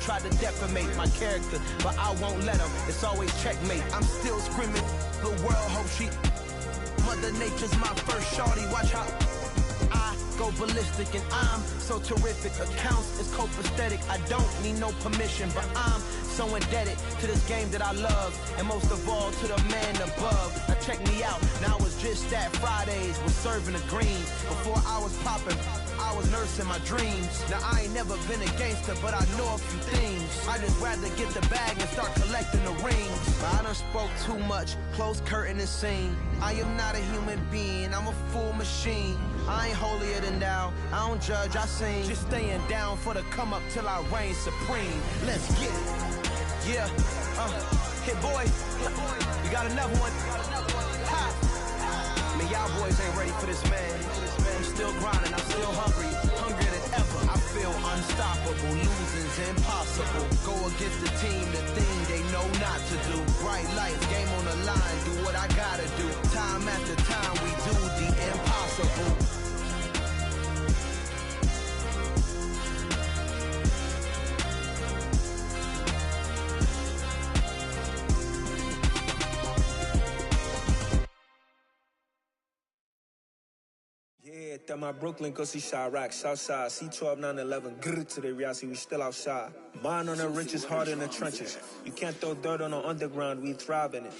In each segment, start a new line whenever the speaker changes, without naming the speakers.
tried to defamate my character, but I won't let them. It's always checkmate. I'm still screaming. The world hope she. Mother Nature's my first shorty. Watch how I go ballistic, and I'm so terrific. Accounts is copacetic. I don't need no permission, but I'm so indebted to this game that I love, and most of all to the man above. Now check me out. Now it's just that Fridays was serving the greens. Before I was popping, I was nursing my dreams. Now I ain't never been a gangster, but I know a few things. I just rather get the bag and start collecting the rings. But I done spoke too much. Close curtain and scene. I am not a human being. I'm a full machine. I ain't holier than thou. I don't judge, I sing. Just staying down for the come up till I reign supreme. Let's get it. Yeah. Hit boy. You got another one. Ha. Man, y'all boys ain't ready for this, man. I'm still grinding. I'm still hungry. Hungrier than ever. I feel unstoppable. Losing's impossible. Go against the team, the thing they know not to do. Bright lights, game on the line. Do what I gotta do. Time after time, we do the impossible.
Yeah, that my Brooklyn, go see Chirac, Southside, C12, 911, grrr to the reality, we still outside. Mine on the riches, hard in the trenches. You can't throw dirt on the underground, we thrive in it.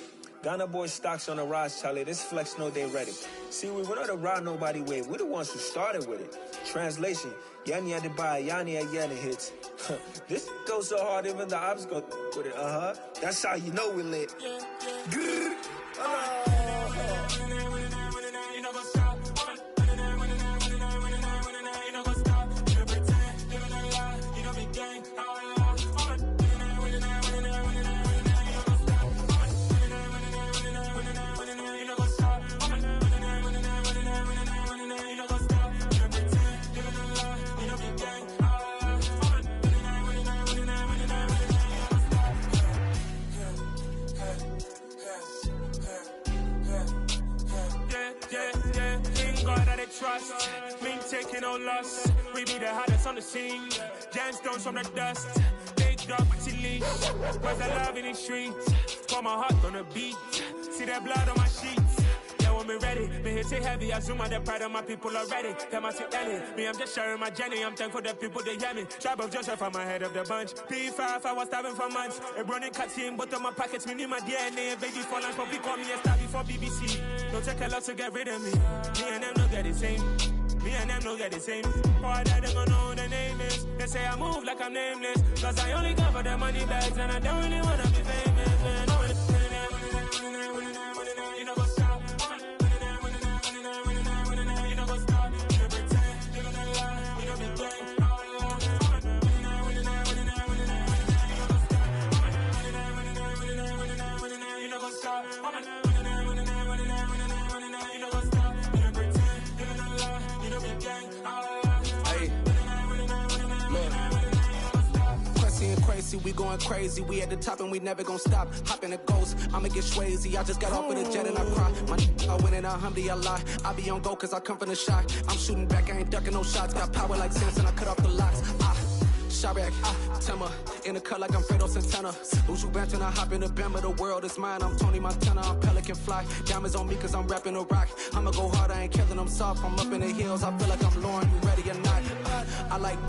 Ghana boys stocks on the rise, Charlie, this flex know they ready. See, we were not a ride nobody with, we the ones who started with it. Translation, Yanni had to buy, Yanni had Yanni hits. This goes so hard, even the ops go with it, That's how you know we lit. Grrr,
trust, mean taking no loss. We be the hardest on the scene. Gemstones from the dust. They drop to leash. Where's the love in the streets? Pour my heart on the beat. See that blood on my sheets. Yeah, when we ready, me hit it heavy. I zoom out the pride of my people already. Them I see Ellie. Me, I'm just sharing my journey. I'm thankful that people they hear me. Tribe of Joseph, I'm ahead of the bunch. P5, I was starving for months. A running cut in, but on my pockets, me need my DNA. Baby for lunch, but we call me a star before BBC. Don't take a lot to get rid of me. Me and them don't get the same. Me and them don't get the same. Boy, that they don't know who the name is. They say I move like I'm nameless. Cause I only come for the money bags and I don't really wanna be famous, man. You know what's up? You know what's up? You pretend, you don't lie, you don't be gang. You know what's up?
We going crazy, we at the top and we never gon' stop. Hop in the ghost, I'ma get swayzy. I just got off of the jet and I cry. My I win in a Humvee, I lie. I be on go cause I come from the shot. I'm shooting back, I ain't ducking no shots. Got power like Samson, I cut off the locks. Chirac, Timmer, in the cut like I'm Fredo Santana. Who's you benching? I hop in the Bama, the world is mine. I'm Tony Montana, I'm Pelican Fly. Diamonds on me cause I'm rapping a rock. I'ma go hard, I ain't killing them soft. I'm up in the hills, I feel like I'm Lauren, you ready or not? I like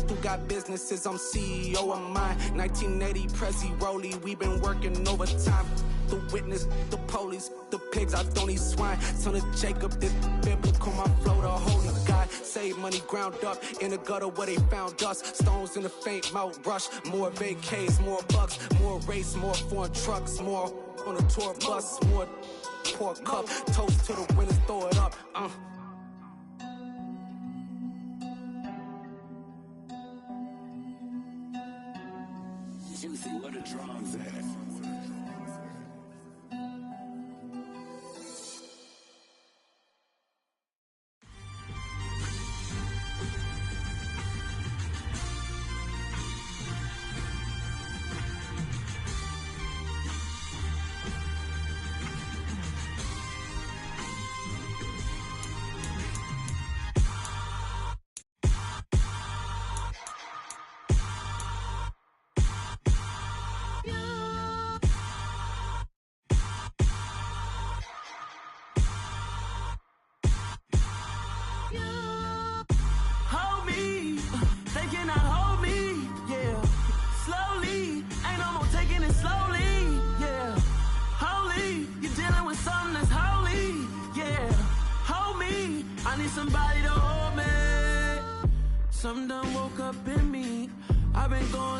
who got businesses, I'm CEO of mine. 1980 Prezi Rolly, we been working overtime. The witness, the police, the pigs, I don't eat swine. Son of Jacob, this biblical, my flow, the holy God. Save money ground up in the gutter where they found us. Stones in the faint mouth rush. More vacays, more bucks, more race, more foreign trucks, more on a tour bus, more pork cup. Toast to the winners, throw it up.
Juicy, what a drums at?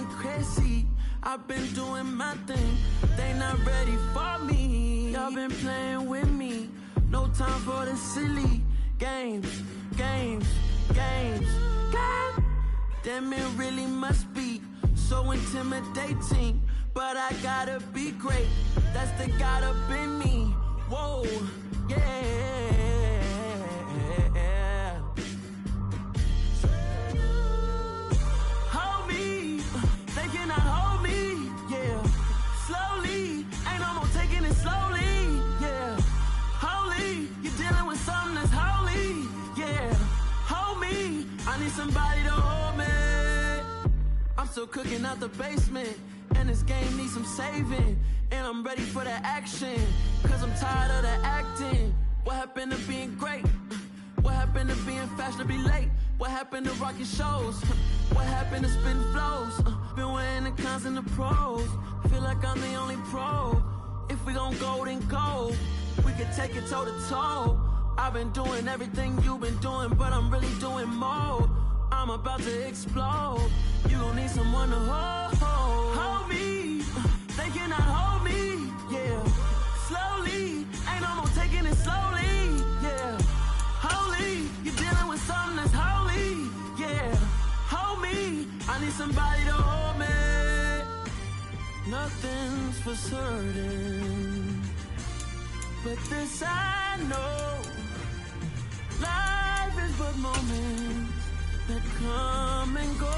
going crazy. I've been doing my thing. They not ready for me. Y'all been playing with me. No time for the silly games. Damn, it really must be so intimidating. But I gotta be great. That's the God up in me. Whoa, yeah. Hold me, they cannot hold me, yeah. Slowly, ain't no more taking it slowly, yeah. Holy, you're dealing with something that's holy, yeah. Hold me, I need somebody to hold me. I'm still cooking out the basement, and this game needs some saving. And I'm ready for the action, cause I'm tired of the acting. What happened to being great? What happened to being fashionably late? What happened to rocking shows? What happened to spitting flows? Been weighing the cons and the pros. Feel like I'm the only pro. If we gon' go, then go. We can take it toe to toe. I've been doing everything you've been doing, but I'm really doing more. I'm about to explode. You gon' need someone to hold me. They cannot hold me, yeah. Slowly, ain't no more taking it slowly, yeah. Holy, you're dealing with something that's holy, yeah. Hold me, I need somebody to hold me. Nothing's for certain, but this I know. Life is but moments that come and go.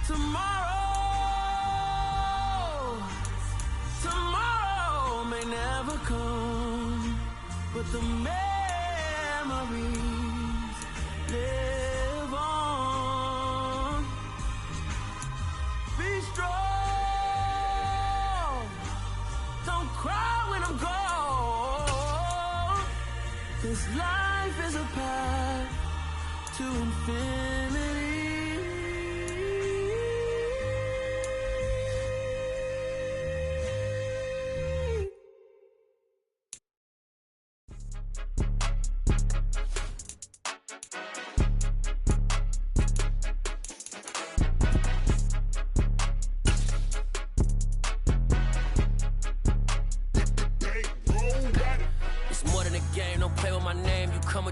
Tomorrow may never come, but the memories live on. Be strong, don't cry when I'm gone. This life is a path to infinity.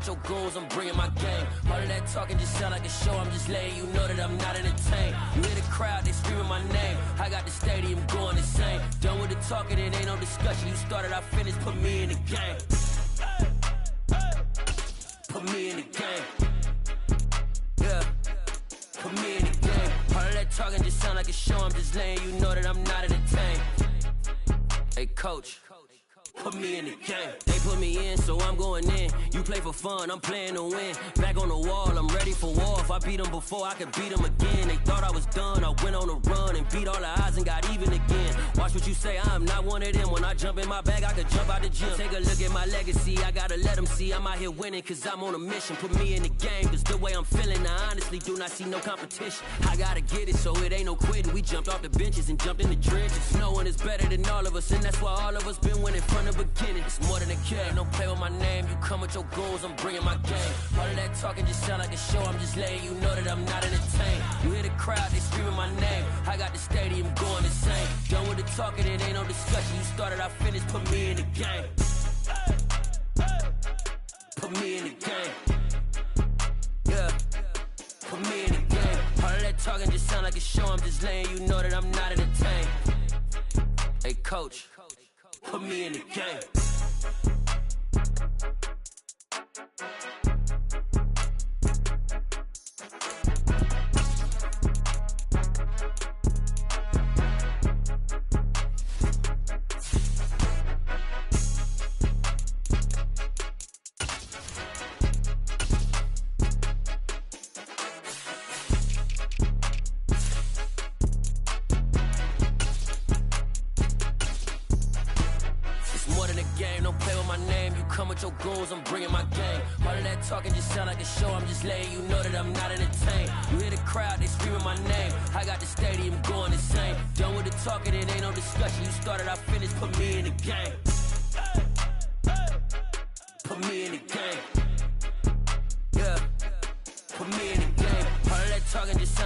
Your goons, I'm bringing my game. All of that talking just sound like a show. I'm just letting you know that I'm not entertained. You hear the crowd, they screaming my name. I got the stadium going insane. Done with the talking, it ain't no discussion. You started, I finished, put me in the game. Put me in the game. Yeah, put me in the game. All of that talking just sound like a show. I'm just letting you know that I'm not entertained. Hey, coach, put me in the game. They put me in, so I'm going in. You play for fun, I'm playing to win. Back on the wall, I'm ready for war. If I beat them before, I could beat them again. They thought I was done, I went on a run and beat all the odds and got even again. Watch what you say, I'm not one of them. When I jump in my bag, I could jump out the gym. Take a look at my legacy, I gotta let them see I'm out here winning, cause I'm on a mission. Put me in the game, cause the way I'm feeling, I honestly do not see no competition. I gotta get it, so it ain't no quitting. We jumped off the benches and jumped in the trenches. No one is better than all of us, and that's why all of us been winning from the beginning. It's more than a kill, don't play with my name. You come with your goals, I'm bringing my game. All of that talking just sound like a show. I'm just letting you know that I'm not entertained. You hear the crowd, they screaming my name. I got the stadium going insane. Done with the talking, it ain't no discussion. You started, I finished, put me in the game. Put me in the game. Yeah, put me in the game. All of that talking just sound like a show. I'm just letting you know that I'm not entertained. Hey, coach, put me in the game. Your goals, I'm bringing my game. All of that talking just sound like a show. I'm just letting you know that I'm not entertained. You hear the crowd, they screaming my name. I got the stadium going insane. Done with the talking, it ain't no discussion. You started, I finished, put me in the game. Put me in the game. Yeah, put me in the game. All of that talking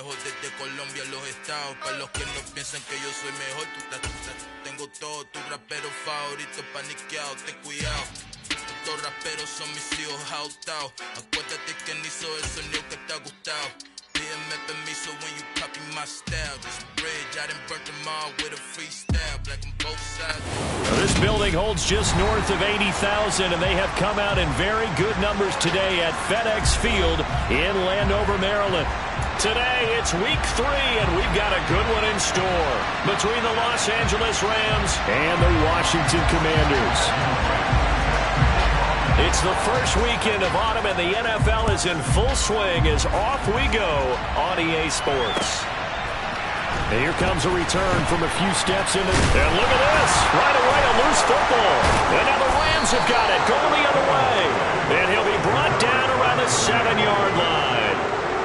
mejor desde Colombia a los estados. Para los que no piensan que yo soy mejor, tengo todo tu rapero favorito paniqueado, ten cuidado. Estos raperos son mis hijos adoptados. Acuérdate que ni hizo el sonido que te ha gustado. Pídeme permiso when you copy my style. This bridge, I done burnt them all with a freestyle. Black on both sides.
This building holds just north of 80,000, and they have come out in very good numbers today at FedEx Field in Landover, Maryland. Today, it's week 3, and we've got a good one in store between the Los Angeles Rams and the Washington Commanders. It's the first weekend of autumn, and the NFL is in full swing as off we go on EA Sports. And here comes a return from a few steps into. And look at this. Right away, a loose football. And now the Rams have got it. Going the other way. And he'll be brought down around the 7-yard line.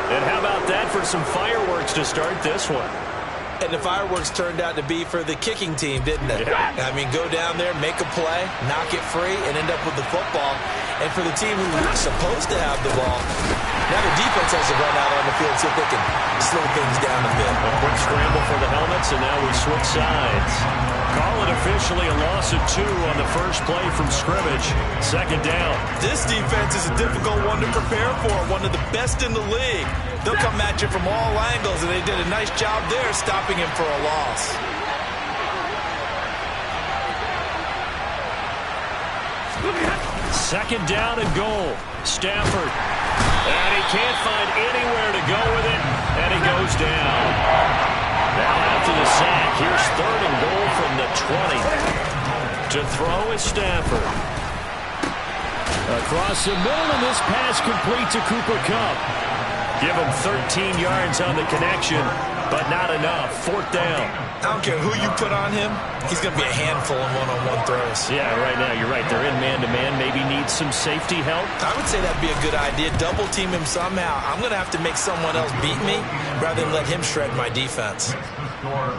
And how about that for some fireworks to start this one?
And the fireworks turned out to be for the kicking team, didn't they?
Yeah.
I mean, go down there, make a play, knock it free, and end up with the football. And for the team who was supposed to have the ball, now the defense has to run out on the field, see if they can slow things down a bit.
A quick scramble for the helmets, and now we switch sides. Call it officially a loss of 2 on the first play from scrimmage. Second down.
This defense is a difficult one to prepare for, one of the best in the league. They'll come at you from all angles, and they did a nice job there stopping him for a loss.
Second down and goal. Stafford. And he can't find anywhere to go with it, and he goes down. Now after the sack, here's 3rd and goal from the 20. To throw is Stafford. Across the middle, and this pass complete to Cooper Kupp. Give him 13 yards on the connection, but not enough. 4th down.
I don't care who you put on him. He's going to be a handful in one-on-one throws.
Yeah, right now, you're right. They're in man-to-man. Maybe need some safety help.
I would say that'd be a good idea. Double team him somehow. I'm going to have to make someone else beat me rather than let him shred my defense.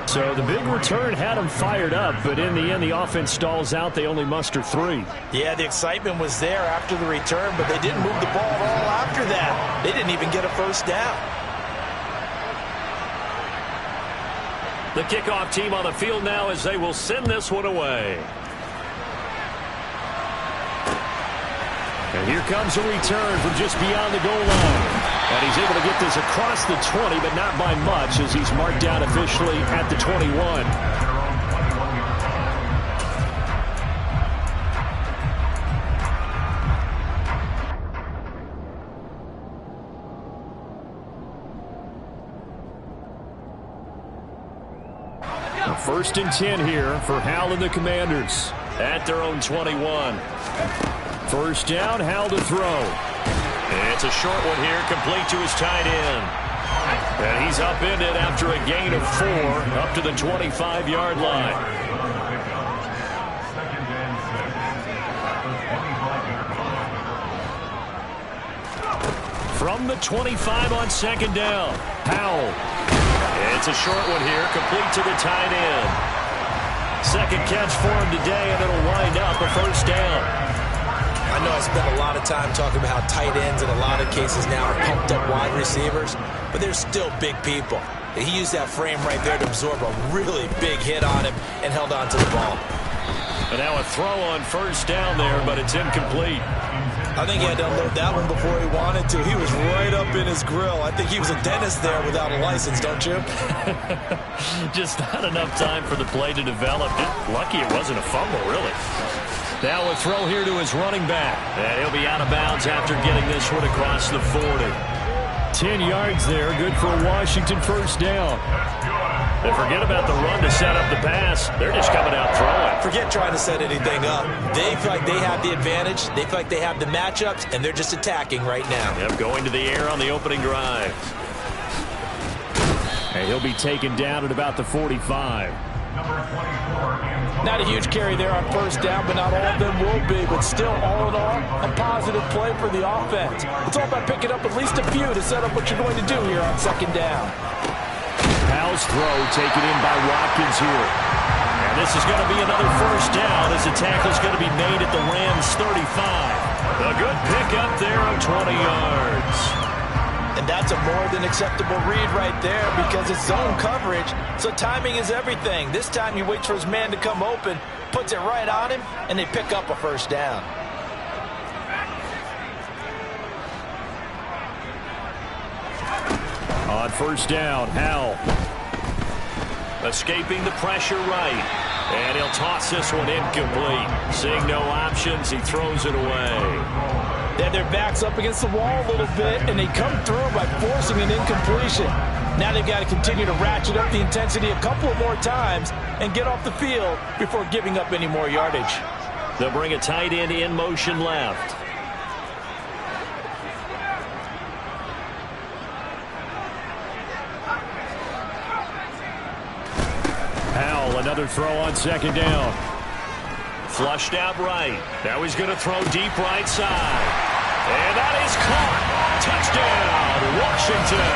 So the big return had him fired up, but in the end, the offense stalls out. They only muster 3.
Yeah, the excitement was there after the return, but they didn't move the ball at all after that. They didn't even get a first down.
The kickoff team on the field now as they will send this one away. And here comes a return from just beyond the goal line. And he's able to get this across the 20, but not by much as he's marked down officially at the 21. First and 10 here for Hal and the Commanders at their own 21. First down, Hal to throw. It's a short one here, complete to his tight end. And he's upended after a gain of 4 up to the 25-yard line. From the 25 on second down, Powell. It's a short one here, complete to the tight end. Second catch for him today, and it'll wind up a first down.
I know I spent a lot of time talking about how tight ends in a lot of cases now are pumped up wide receivers, but they're still big people. And he used that frame right there to absorb a really big hit on him and held on to the ball.
And now a throw on first down there, but it's incomplete.
I think he had to unload that one before he wanted to. He was right up in his grill. I think he was a dentist there without a license, don't you?
Just not enough time for the play to develop. Lucky it wasn't a fumble, really. Now a throw here to his running back. And he'll be out of bounds after getting this one across the 40. 10 yards there, good for a Washington first down. And forget about the run to set up the pass. They're just coming out throwing.
Forget trying to set anything up. They feel like they have the advantage. They feel like they have the matchups, and they're just attacking right now.
Yep, going to the air on the opening drive. And he'll be taken down at about the 45.
Not a huge carry there on first down, but not all of them will be. But still, all in all, a positive play for the offense. It's all about picking up at least a few to set up what you're going to do here on second down.
Powell's throw taken in by Watkins here. And this is going to be another first down as the tackle's going to be made at the Rams' 35. A good pickup there of 20 yards.
And that's a more than acceptable read right there because it's zone coverage, so timing is everything. This time he waits for his man to come open, puts it right on him, and they pick up a first down.
On first down, Howell. Escaping the pressure right. And he'll toss this one incomplete. Seeing no options, he throws it away.
They have their backs up against the wall a little bit, and they come through by forcing an incompletion. Now they've got to continue to ratchet up the intensity a couple of more times and get off the field before giving up any more yardage.
They'll bring a tight end in motion left. Howell, another throw on second down. Flushed out right. Now he's going to throw deep right side. And that is caught. Touchdown, Washington.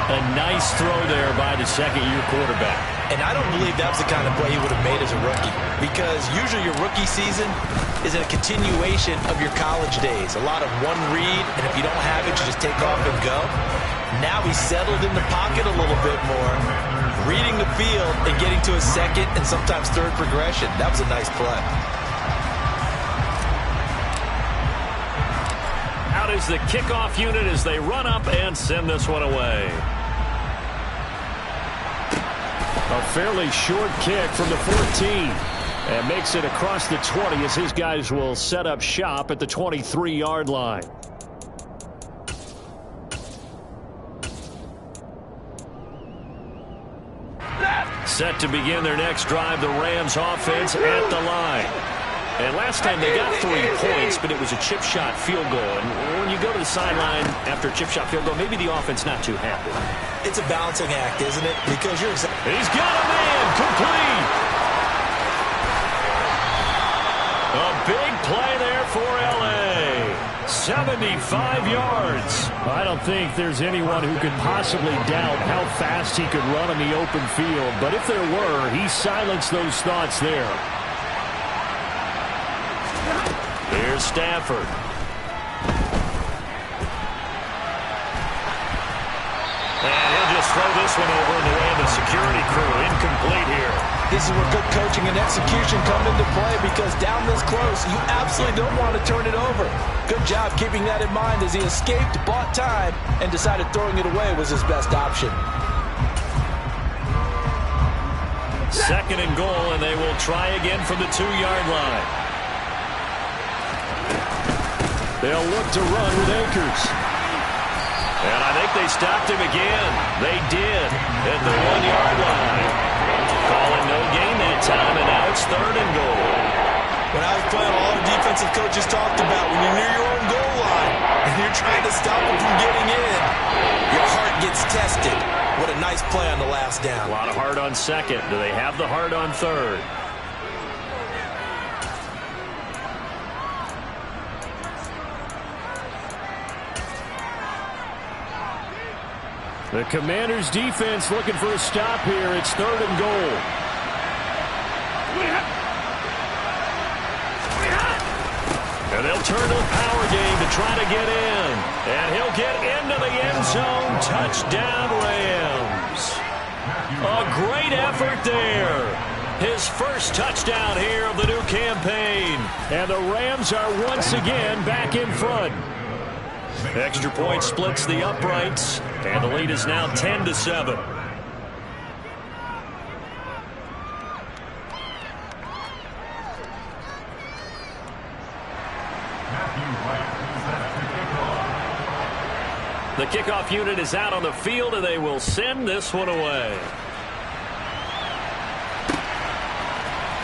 A nice throw there by the second-year quarterback.
And I don't believe that was the kind of play he would have made as a rookie, because usually your rookie season is a continuation of your college days. A lot of one read, and if you don't have it, you just take off and go. Now he's settled in the pocket a little bit more, reading the field and getting to his second and sometimes third progression. That was a nice play.
Out is the kickoff unit as they run up and send this one away. A fairly short kick from the 14. And makes it across the 20 as his guys will set up shop at the 23-yard line. Set to begin their next drive, the Rams offense at the line. And last time they got 3 points, but it was a chip shot field goal. And when you go to the sideline after a chip shot field goal, maybe the offense not too happy.
It's a balancing act, isn't it? Because you're
he's got a man complete. A big play there for LA. 75 yards. I don't think there's anyone who could possibly doubt how fast he could run in the open field. But if there were, he silenced those thoughts there. Here's Stafford. And he'll just throw this one over in the way of the security crew. Incomplete here.
This is where good coaching and execution come into play, because down this close, you absolutely don't want to turn it over. Good job keeping that in mind as he escaped, bought time, and decided throwing it away was his best option.
Second and goal, and they will try again from the 2-yard line. They'll look to run with Akers. And I think they stopped him again. They did at the 1-yard line. Calling no gain that time, and now it's 3rd and goal.
When I was playing, all our defensive coaches talked about when you're near your own goal line and you're trying to stop them from getting in, your heart gets tested. What a nice play on the last down.
A lot of heart on second. Do they have the heart on third? The Commanders' defense looking for a stop here. It's 3rd and goal. And they'll turn to the power game to try to get in. And he'll get into the end zone. Touchdown, Rams. A great effort there. His first touchdown here of the new campaign. And the Rams are once again back in front. Extra point splits the uprights, and the lead is now 10-7. The kickoff unit is out on the field, and they will send this one away.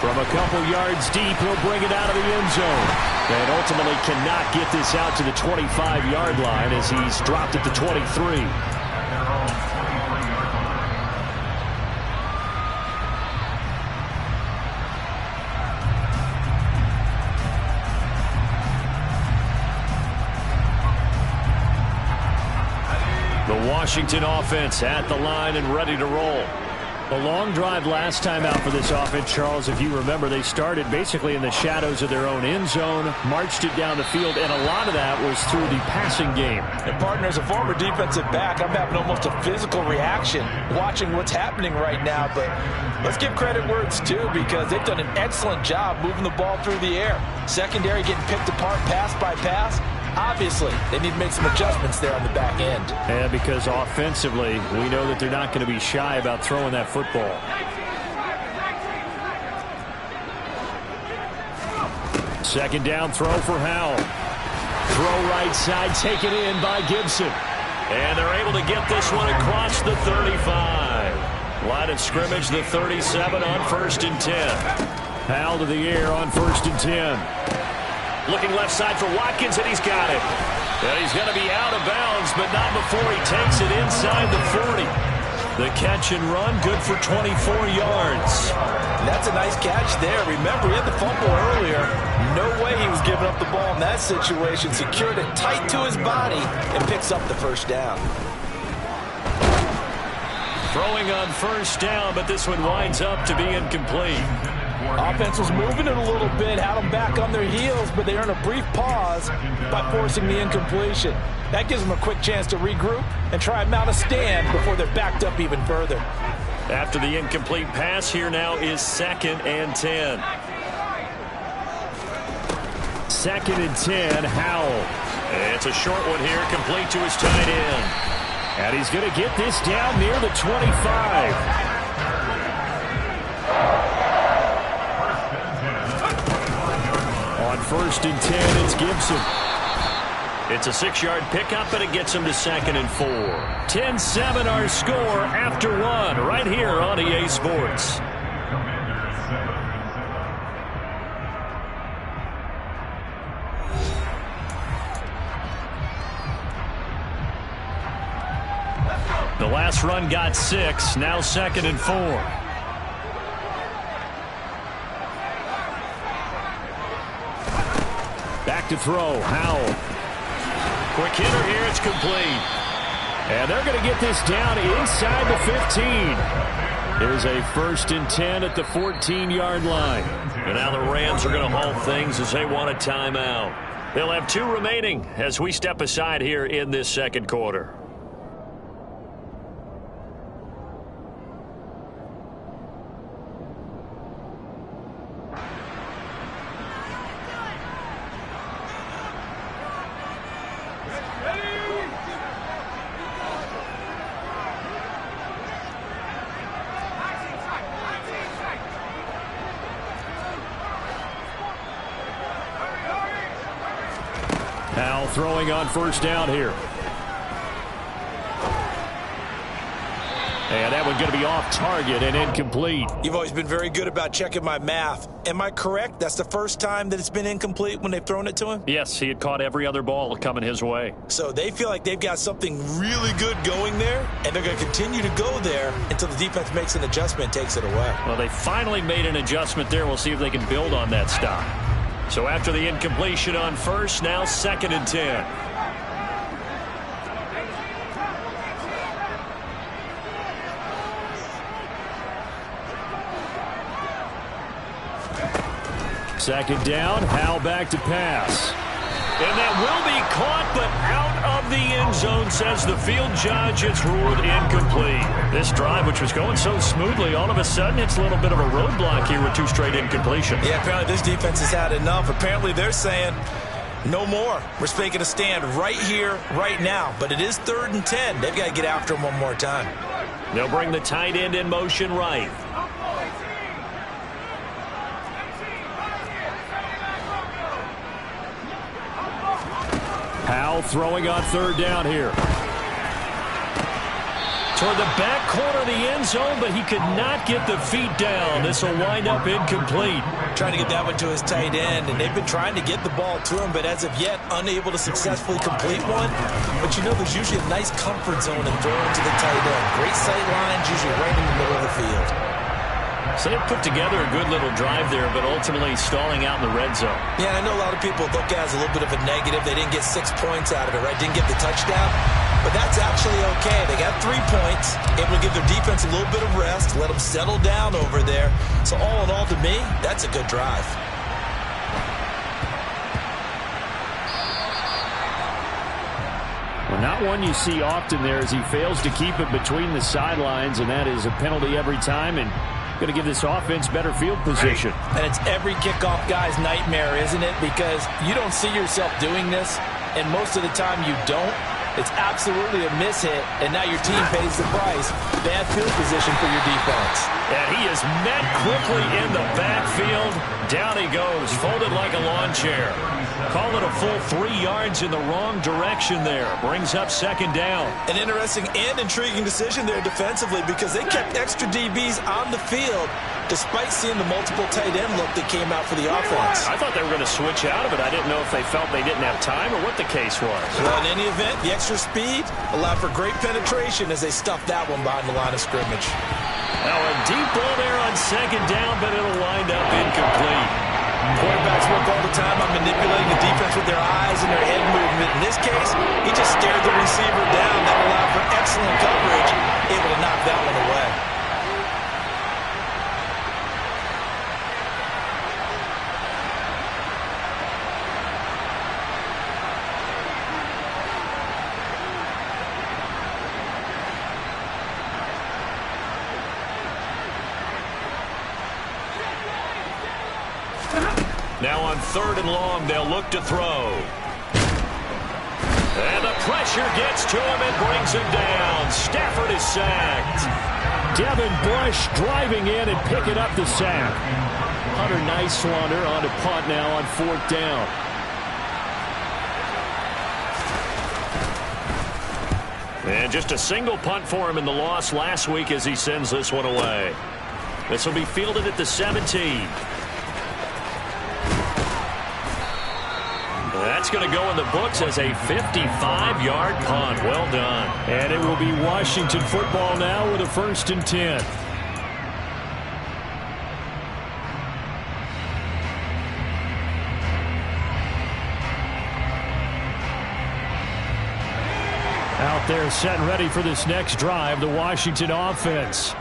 From a couple yards deep, he'll bring it out of the end zone. And ultimately cannot get this out to the 25-yard line as he's dropped at the 23. The Washington offense at the line and ready to roll. A long drive last time out for this offense, Charles. If you remember, they started basically in the shadows of their own end zone, marched it down the field, and a lot of that was through the passing game.
And partner, as a former defensive back, I'm having almost a physical reaction watching what's happening right now. But let's give credit where it's due, because they've done an excellent job moving the ball through the air. Secondary getting picked apart pass by pass. Obviously, they need to make some adjustments there on the back end.
And because offensively, we know that they're not going to be shy about throwing that football. Second down throw for Howell. Throw right side, taken in by Gibson. And they're able to get this one across the 35. Line of scrimmage, the 37 on 1st and 10. Howell to the air on 1st and 10. Looking left side for Watkins, and he's got it. And he's going to be out of bounds, but not before he takes it inside the 40. The catch and run, good for 24 yards.
And that's a nice catch there. Remember, he had the fumble earlier. No way he was giving up the ball in that situation. Secured it tight to his body and picks up the first down.
Throwing on 1st down, but this one winds up to be incomplete.
Offense was moving it a little bit, had them back on their heels, but they earned a brief pause by forcing the incompletion. That gives them a quick chance to regroup and try and mount a stand before they're backed up even further.
After the incomplete pass, here now is 2nd and 10. 2nd and 10, Howell. It's a short one here, complete to his tight end. And he's going to get this down near the 25. On 1st and 10, it's Gibson. It's a 6-yard pickup, and it gets him to 2nd and 4. 10-7 our score after 1 right here on EA Sports. The last run got 6, now 2nd and 4. Back to throw, Howell. Quick hitter here, it's complete. And they're going to get this down inside the 15. Here's a 1st and 10 at the 14-yard line. And now the Rams are going to halt things as they want a timeout. They'll have 2 remaining as we step aside here in this 2nd quarter. Howell throwing on 1st down here. And that one's going to be off target and incomplete.
You've always been very good about checking my math. Am I correct? That's the first time that it's been incomplete when they've thrown it to him?
Yes, he had caught every other ball coming his way.
So they feel like they've got something really good going there, and they're going to continue to go there until the defense makes an adjustment and takes it away.
Well, they finally made an adjustment there. We'll see if they can build on that stop. So after the incompletion on 1st, now 2nd and 10. Second down, Howell back to pass. And that will be caught, but out of the end zone, says the field judge. It's ruled incomplete. This drive, which was going so smoothly, all of a sudden it's a little bit of a roadblock here with 2 straight incompletions.
Yeah, apparently this defense has had enough. Apparently they're saying, no more. We're making a stand right here, right now. But it is 3rd and 10. They've got to get after him one more time.
They'll bring the tight end in motion right. Howell throwing on 3rd down here. Toward the back corner of the end zone, but he could not get the feet down. This will wind up incomplete.
Trying to get that one to his tight end, and they've been trying to get the ball to him, but as of yet, unable to successfully complete one. But you know, there's usually a nice comfort zone in throwing to the tight end. Great sight lines, usually right in the middle of the field.
So they put together a good little drive there, but ultimately stalling out in the red zone.
Yeah, I know a lot of people look at it as a little bit of a negative. They didn't get 6 points out of it, right? Didn't get the touchdown. but that's actually okay. They got 3 points, able to give their defense a little bit of rest, let them settle down over there. So all in all, to me, that's a good drive.
Well, not one you see often there as he fails to keep it between the sidelines, and that is a penalty every time, and going to give this offense better field position.
And it's every kickoff guy's nightmare, isn't it? Because you don't see yourself doing this, and most of the time you don't. It's absolutely a mishit, and now your team pays the price. Bad field position for your defense.
And he is met quickly in the backfield. Down he goes, folded like a lawn chair. Call it a full 3 yards in the wrong direction there. Brings up second down.
An interesting and intriguing decision there defensively because they kept extra DBs on the field despite seeing the multiple tight end look that came out for the offense.
I thought they were going to switch out of it. I didn't know if they felt they didn't have time or what the case was.
Well, in any event, the extra speed allowed for great penetration as they stuffed that one behind the line of scrimmage.
Now a deep ball there on second down, but it'll wind up incomplete.
Quarterbacks work all the time on manipulating the defense with their eyes and their head movement. In this case, he just stared the receiver down. That allowed for excellent coverage, able to knock that one away.
Now on 3rd and long, they'll look to throw. And the pressure gets to him and brings him down. Stafford is sacked. Devin Bush driving in and picking up the sack. Hunter Nicewander on a punt now on 4th down. And just a single punt for him in the loss last week as he sends this one away. This will be fielded at the 17. That's going to go in the books as a 55-yard punt. Well done. And it will be Washington football now with a 1st and 10. Out there set and ready for this next drive, the Washington offense.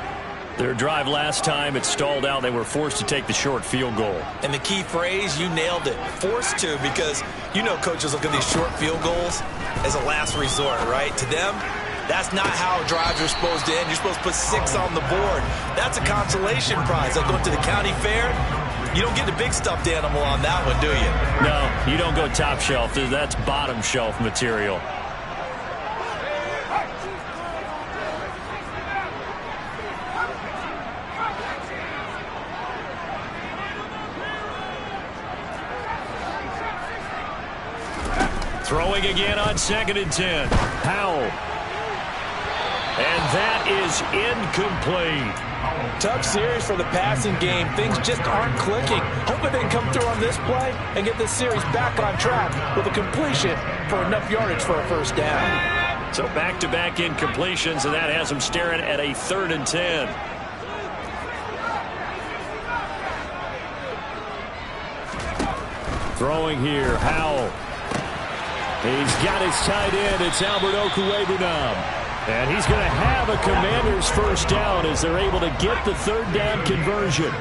Their drive last time, it stalled out. They were forced to take the short field goal.
And the key phrase, you nailed it. Forced to, because you know coaches look at these short field goals as a last resort, right? To them, that's not how drives are supposed to end. You're supposed to put 6 on the board. That's a consolation prize. Like going to the county fair, you don't get the big stuffed animal on that one, do you?
No, you don't go top shelf. That's bottom shelf material. Throwing again on 2nd and 10. Howell. And that is incomplete.
Tough series for the passing game. Things just aren't clicking. Hoping they can come through on this play and get this series back on track with a completion for enough yardage for a 1st down.
So back-to-back incompletions, and that has them staring at a 3rd and 10. Throwing here, Howell. He's got his tight end. It's Albert Okwuegbunam. And he's going to have a Commanders 1st down as they're able to get the 3rd down conversion.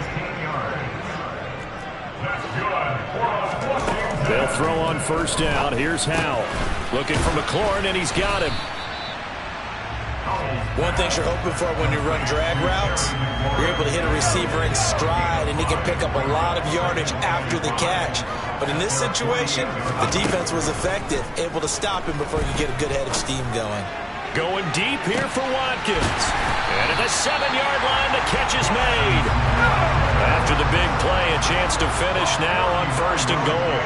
They'll throw on 1st down. Here's Howell. Looking for McLaurin, and he's got him.
One thing you're hoping for when you run drag routes, you're able to hit a receiver in stride, and he can pick up a lot of yardage after the catch. But in this situation, the defense was effective, able to stop him before he could get a good head of steam going.
Going deep here for Watkins. And at the 7-yard line, the catch is made. After the big play, a chance to finish now on 1st and goal.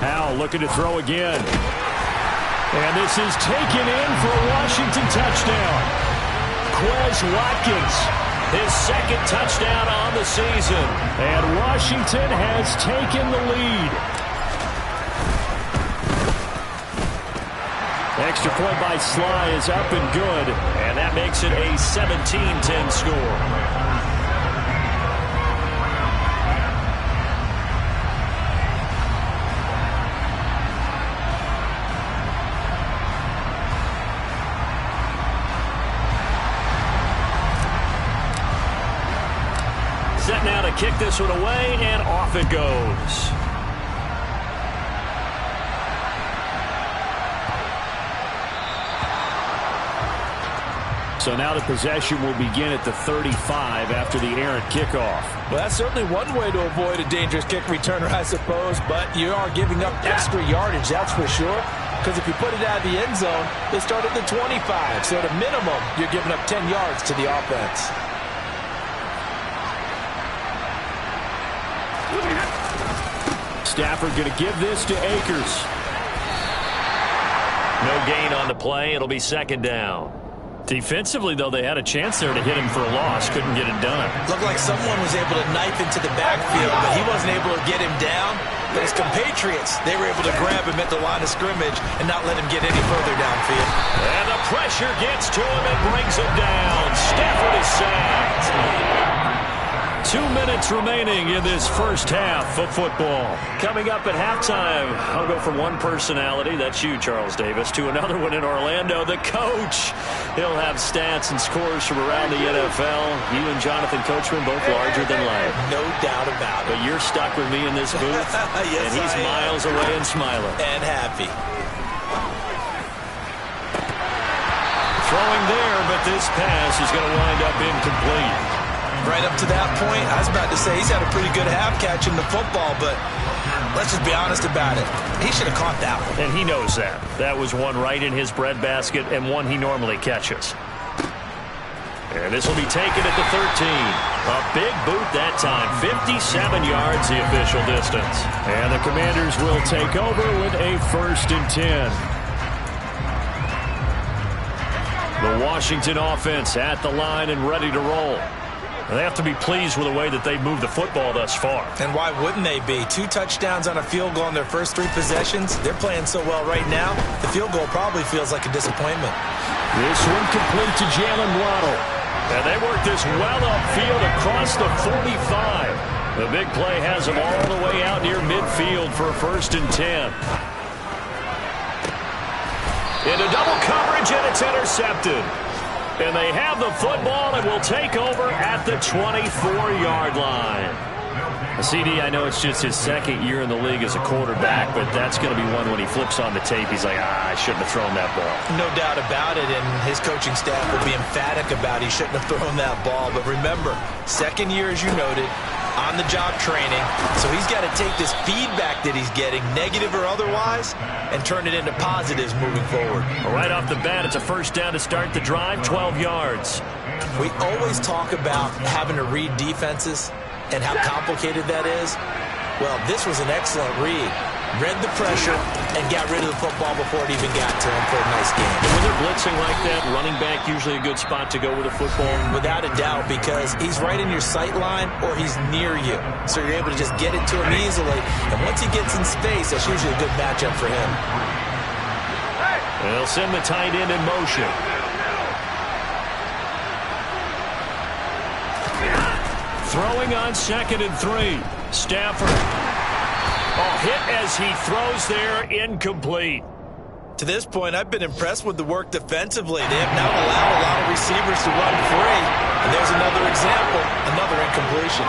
Howell looking to throw again. And this is taken in for a Washington touchdown. Quez Watkins, his 2nd touchdown on the season. And Washington has taken the lead. Extra point by Sly is up and good. And that makes it a 17-10 score. set now to kick this one away, and off it goes. So now the possession will begin at the 35 after the errant kickoff.
Well, that's certainly one way to avoid a dangerous kick returner, I suppose, but you are giving up extra yardage, that's for sure. Because if you put it out of the end zone, they start at the 25. So at a minimum, you're giving up 10 yards to the offense.
Stafford going to give this to Akers. No gain on the play. It'll be second down. Defensively, though, they had a chance there to hit him for a loss. Couldn't get it done.
Looked like someone was able to knife into the backfield, but he wasn't able to get him down. But his compatriots, they were able to grab him at the line of scrimmage and not let him get any further downfield.
And the pressure gets to him and brings him down. Stafford is sacked. 2 minutes remaining in this first half of football. Coming up at halftime, I'll go from one personality, that's you, Charles Davis, to another one in Orlando, the coach. He'll have stats and scores from around the NFL. You and Jonathan Coachman, both larger than life.
No doubt about it.
But you're stuck with me in this booth,
yes,
and he's miles away and smiling.
And happy.
Throwing there, but this pass is going to wind up incomplete.
Right up to that point, I was about to say he's had a pretty good half catching the football, but let's just be honest about it. He should have caught that one.
And he knows that. That was one right in his breadbasket and one he normally catches. And this will be taken at the 13. A big boot that time. 57 yards the official distance. And the Commanders will take over with a 1st and 10. The Washington offense at the line and ready to roll. They have to be pleased with the way that they've moved the football thus far.
And why wouldn't they be? 2 touchdowns on a field goal in their first 3 possessions. They're playing so well right now, the field goal probably feels like a disappointment.
This one complete to Jalen Waddle. And they work this well upfield across the 45. The big play has them all the way out near midfield for a 1st and 10. Into double coverage, and it's intercepted. And they have the football and will take over at the 24-yard line. CD, I know it's just his 2nd year in the league as a quarterback, but that's going to be one when he flips on the tape. He's like, I shouldn't have thrown that ball.
No doubt about it, and his coaching staff will be emphatic about he shouldn't have thrown that ball. But remember, 2nd year, as you noted, on-the-job training. So he's got to take this feedback that he's getting, negative or otherwise, and turn it into positives moving forward.
Right off the bat, it's a 1st down to start the drive, 12 yards.
We always talk about having to read defenses and how complicated that is. Well, this was an excellent read. Read the pressure and got rid of the football before it even got to him for a nice game.
And when they're blitzing like that, running back usually a good spot to go with a football?
Without a doubt, because he's right in your sight line or he's near you. So you're able to just get it to him easily. And once he gets in space, that's usually a good matchup for him.
They'll send the tight end in motion. Throwing on 2nd and 3. Stafford. Hit as he throws there, incomplete.
To this point, I've been impressed with the work defensively. They have not allowed a lot of receivers to run free. And there's another example, another incompletion.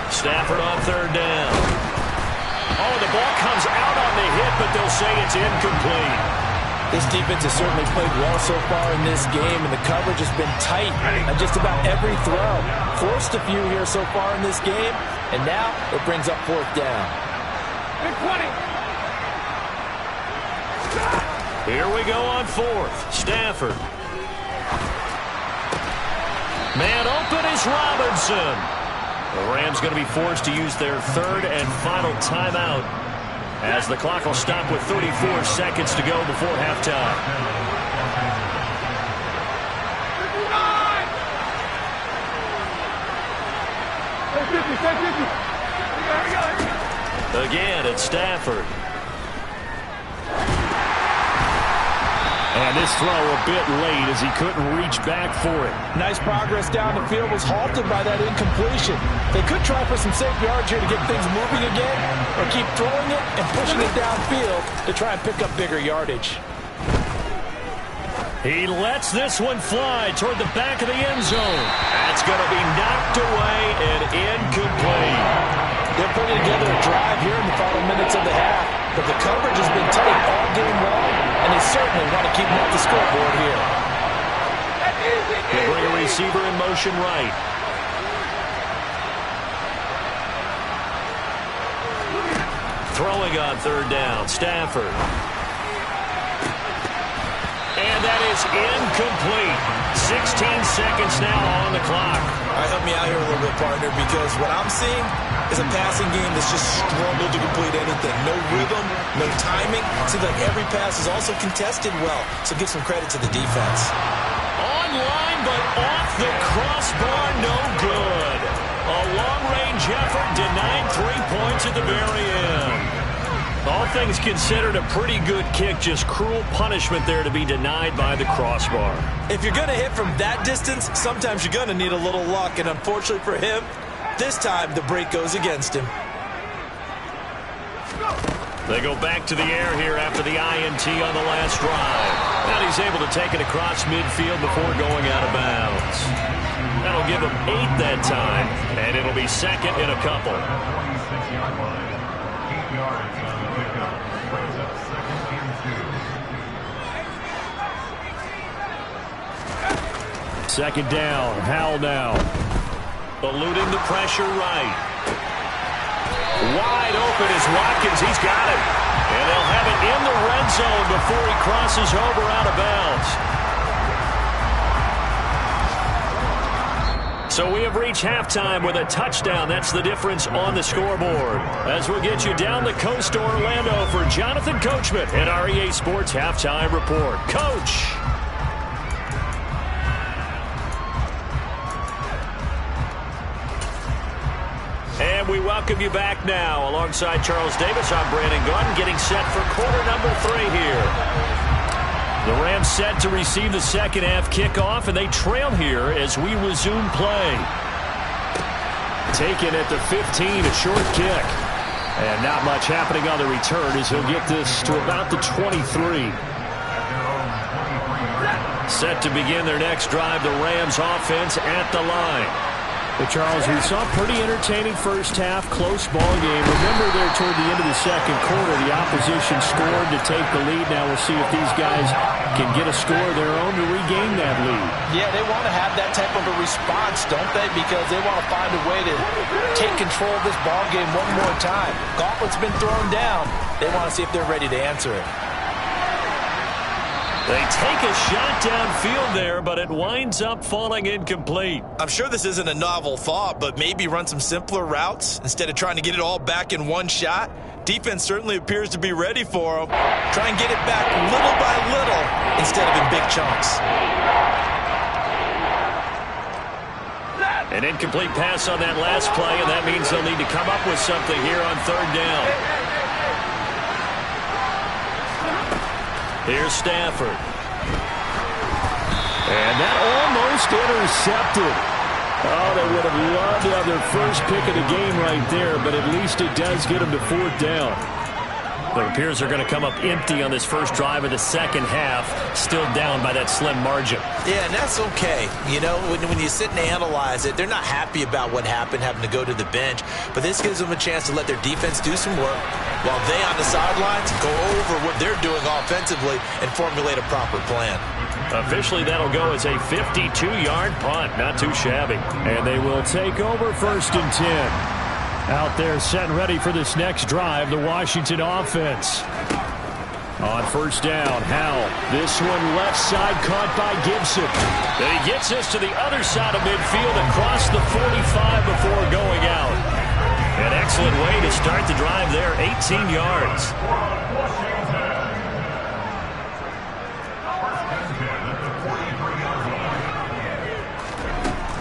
Stafford on 3rd down. Oh, the ball comes out on the hit, but they'll say it's incomplete.
This defense has certainly played well so far in this game, and the coverage has been tight on just about every throw. Forced a few here so far in this game, and now it brings up 4th down.
Here we go on 4th. Stafford. Man open is Robinson. The Rams going to be forced to use their 3rd and final timeout, as the clock will stop with 34 seconds to go before halftime. Again, it's Stafford. And this throw a bit late as he couldn't reach back for it.
Nice progress down the field was halted by that incompletion. They could try for some safe yards here to get things moving again, or keep throwing it and pushing it downfield to try and pick up bigger yardage.
He lets this one fly toward the back of the end zone. That's going to be knocked away and incomplete.
They're putting together a drive here in the final minutes of the half, but the coverage has been tight all game long, and they certainly want to keep them off the scoreboard here.
They bring a receiver in motion right. Throwing on third down, Stafford. And that is incomplete. 16 seconds now on the clock.
All right, help me out here a little bit, partner, because what I'm seeing is a passing game that's just struggled to complete anything. No rhythm, no timing. Seems like every pass is also contested well, so give some credit to the defense.
Online, but off the crossbar, no good. A long-range effort denied 3 points at the very end. All things considered, a pretty good kick, just cruel punishment there to be denied by the crossbar.
If you're going to hit from that distance, sometimes you're going to need a little luck, and unfortunately for him, this time the break goes against him.
They go back to the air here after the INT on the last drive. And he's able to take it across midfield before going out of bounds. That'll give him 8 that time, and it'll be second in a couple. Second down, Howell now. Eluding the pressure right. Wide open is Watkins. He's got it. And they'll have it in the red zone before he crosses over out of bounds. So we have reached halftime with a touchdown. That's the difference on the scoreboard. As we'll get you down the coast to Orlando for Jonathan Coachman at our EA Sports Halftime Report. Coach. And we welcome you back now. Alongside Charles Davis, I'm Brandon Gaudin, getting set for quarter number 3 here. The Rams set to receive the second half kickoff, and they trail here as we resume play. Taken at the 15, a short kick. And not much happening on the return as he'll get this to about the 23. Set to begin their next drive, the Rams offense at the line. But Charles, we saw a pretty entertaining first half, close ball game. Remember there toward the end of the second quarter, the opposition scored to take the lead. Now we'll see if these guys can get a score of their own to regain that lead.
Yeah, they want to have that type of a response, don't they? Because they want to find a way to take control of this ball game one more time. Gauntlet's been thrown down. They want to see if they're ready to answer it.
They take a shot downfield there, but it winds up falling incomplete.
I'm sure this isn't a novel thought, but maybe run some simpler routes instead of trying to get it all back in one shot. Defense certainly appears to be ready for them. Try and get it back little by little instead of in big chunks.
An incomplete pass on that last play, and that means they'll need to come up with something here on third down. Here's Stafford. And that almost intercepted. Oh, they would have loved to have their first pick of the game right there, but at least it does get them to fourth down. It appears they're going to come up empty on this first drive of the second half, still down by that slim margin.
Yeah, and that's okay. You know, when you sit and analyze it, they're not happy about what happened, having to go to the bench, but this gives them a chance to let their defense do some work while they on the sidelines go over what they're doing offensively and formulate a proper plan.
Officially, that'll go as a 52-yard punt. Not too shabby. And they will take over first and 10. Out there set and ready for this next drive, the Washington offense. On first down, Howell. This one left side caught by Gibson. Then he gets us to the other side of midfield across the 45 before going out. An excellent way to start the drive there, 18 yards.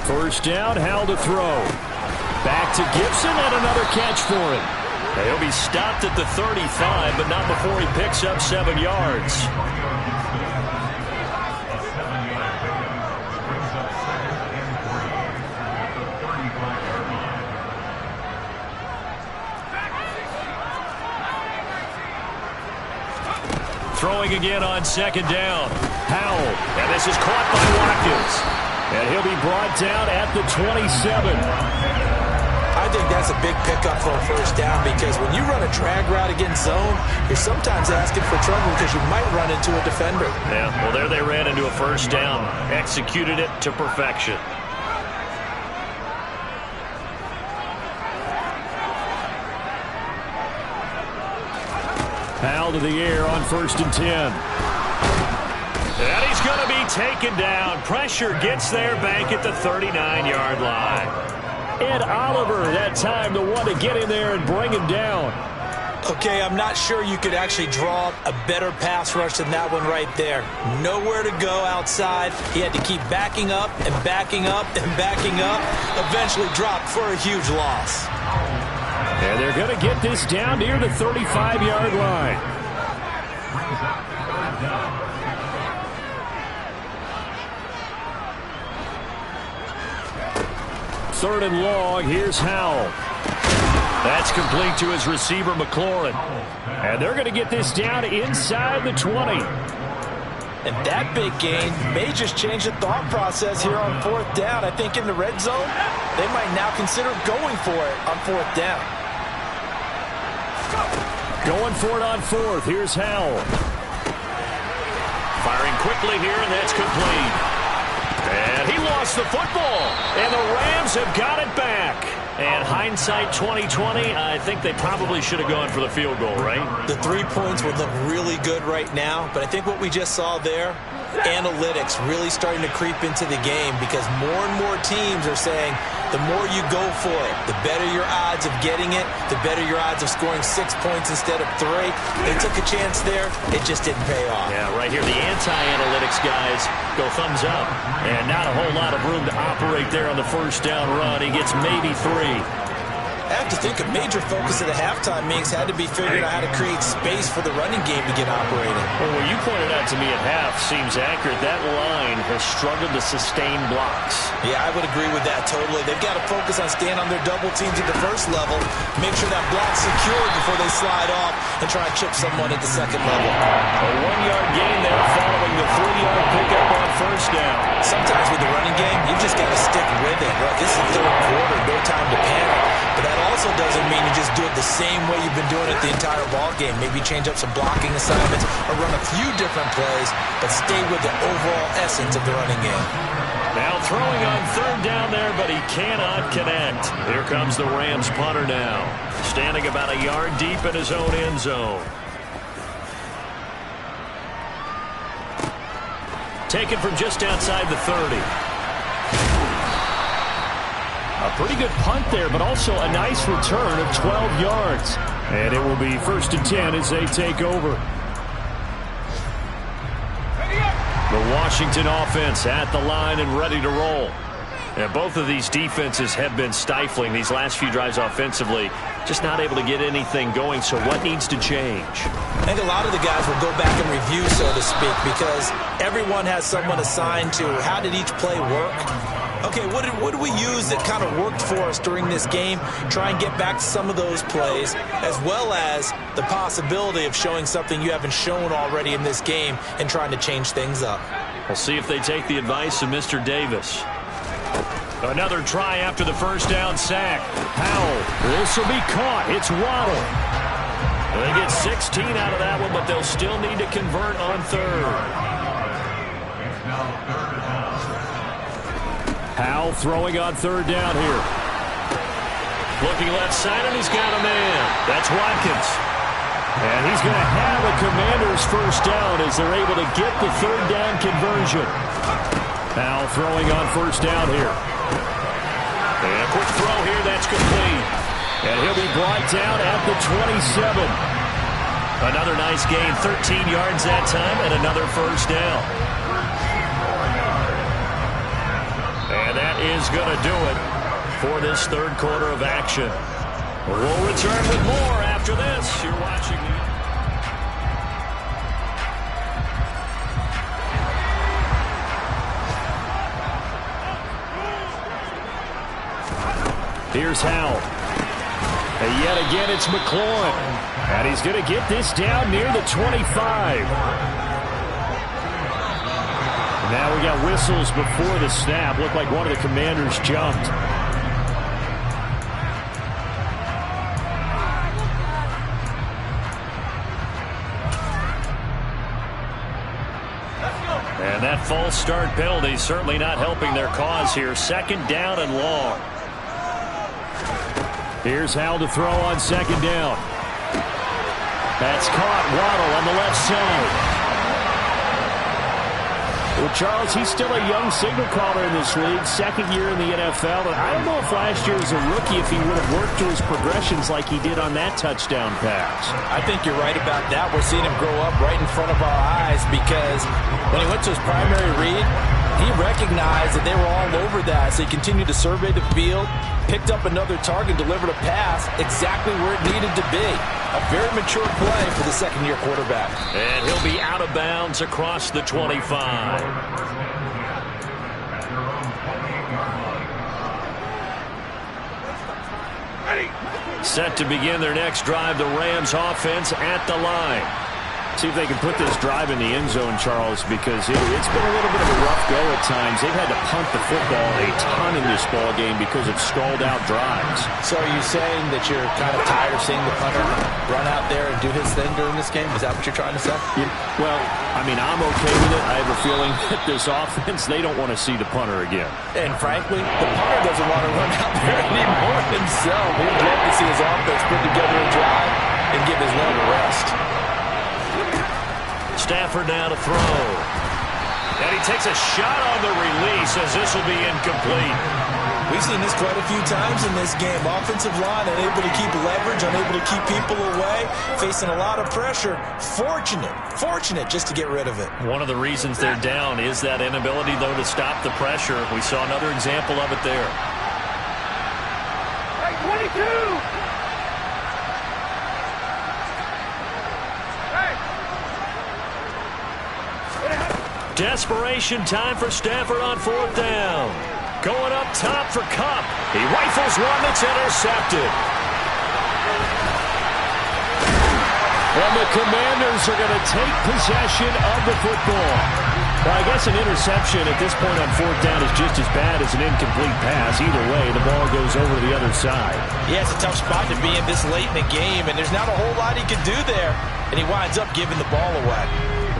First down, Howell to throw. Back to Gibson and another catch for him. He'll be stopped at the 35, but not before he picks up 7 yards. Throwing again on second down. Howell, and this is caught by Watkins. And he'll be brought down at the 27.
I think that's a big pickup for a first down because when you run a drag route against zone, you're sometimes asking for trouble because you might run into a defender.
Yeah, well, there they ran into a first down. Executed it to perfection. Howell to the air on 1st and 10. And he's going to be taken down. Pressure gets there back at the 39-yard line. Ed Oliver, that time, the one to get in there and bring him down.
Okay, I'm not sure you could actually draw a better pass rush than that one right there. Nowhere to go outside. He had to keep backing up and backing up and backing up. Eventually dropped for a huge loss.
And they're going to get this down near the 35-yard line. Third and long, here's Howell. That's complete to his receiver, McLaurin. And they're going to get this down inside the 20.
And that big gain may just change the thought process here on 4th down. I think in the red zone, they might now consider going for it on 4th down.
Going for it on 4th. Here's Howell. Firing quickly here, and that's complete. And he lost the football, and the Rams have got it back. And hindsight 2020, I think they probably should have gone for the field goal, right?
The 3 points would look really good right now, but I think what we just saw there, analytics really starting to creep into the game because more and more teams are saying the more you go for it, the better your odds of getting it, the better your odds of scoring 6 points instead of 3. They took a chance there. It just didn't pay off.
Yeah, right here, the anti-analytics guys go thumbs up. And not a whole lot of room to operate there on the first down run. He gets maybe 3.
I have to think a major focus of the halftime meetings had to be figuring out how to create space for the running game to get operating.
Well, what you pointed out to me at half seems accurate. That line has struggled to sustain blocks.
Yeah, I would agree with that totally. They've got to focus on staying on their double teams at the first level, make sure that block's secured before they slide off and try and chip someone at the second level.
A 1-yard gain there following the 3-yard pickup on first down.
Sometimes with the running game, you just got to stick with it. Look, this is the third quarter, no time to panic. But that also doesn't mean you just do it the same way you've been doing it the entire ball game. Maybe change up some blocking assignments or run a few different plays, but stay with the overall essence of the running game.
Now throwing on third down there, but he cannot connect. Here comes the Rams punter now, standing about a yard deep in his own end zone. Taken from just outside the 30. A pretty good punt there, but also a nice return of 12 yards. And it will be 1st and 10 as they take over. The Washington offense at the line and ready to roll. And both of these defenses have been stifling these last few drives offensively. Just not able to get anything going, so what needs to change?
I think a lot of the guys will go back and review, so to speak, because everyone has someone assigned to how did each play work. Okay, what did we use that kind of worked for us during this game? Try and get back to some of those plays, as well as the possibility of showing something you haven't shown already in this game and trying to change things up.
We'll see if they take the advice of Mr. Davis. Another try after the first down sack. Howell, this will be caught. It's Waddle. They get 16 out of that one, but they'll still need to convert on third. Howell throwing on third down here. Looking left side, and he's got a man. That's Watkins. And he's going to have a Commander's first down as they're able to get the third down conversion. Howell throwing on first down here. And a quick throw here, that's complete. And he'll be brought down at the 27. Another nice gain, 13 yards that time, and another first down. And that is going to do it for this third quarter of action. We'll return with more after this. You're watching. Here's Howell. And yet again, it's McLaurin. And he's going to get this down near the 25. Now we got whistles before the snap. Looked like one of the Commanders jumped. And that false start penalty certainly not helping their cause here. 2nd down and long. Here's Howell to throw on 2nd down. That's caught. Waddle on the left side. Well, Charles, he's still a young signal caller in this league, 2nd year in the NFL. And I don't know if last year as a rookie if he would have worked through his progressions like he did on that touchdown pass.
I think you're right about that. We're seeing him grow up right in front of our eyes because when he went to his primary read, he recognized that they were all over that. So he continued to survey the field, picked up another target, delivered a pass exactly where it needed to be. A very mature play for the 2nd-year quarterback.
And he'll be out of bounds across the 25. Set to begin their next drive, the Rams offense at the line. See if they can put this drive in the end zone, Charles, because it's been a little bit of a rough go at times. They've had to punt the football a ton in this ball game because of stalled-out drives.
So are you saying that you're kind of tired of seeing the punter run out there and do his thing during this game? Is that what you're trying to say?
Well, I mean, I'm okay with it. I have a feeling that this offense, they don't want to see the punter again.
And frankly, the punter doesn't want to run out there anymore himself. He'd love to see his offense put together a drive and give his leg a rest.
Stafford now to throw. And he takes a shot on the release as this will be incomplete.
We've seen this quite a few times in this game. Offensive line unable to keep leverage, unable to keep people away, facing a lot of pressure. Fortunate just to get rid of it.
One of the reasons they're down is that inability, though, to stop the pressure. We saw another example of it there.
Hey, 22!
Desperation time for Stafford on 4th down. Going up top for Kupp. He rifles one that's intercepted. And the Commanders are going to take possession of the football. Well, I guess an interception at this point on 4th down is just as bad as an incomplete pass. Either way, the ball goes over to the other side.
Yeah, it's a tough spot to be in this late in the game, and there's not a whole lot he can do there. And he winds up giving the ball away.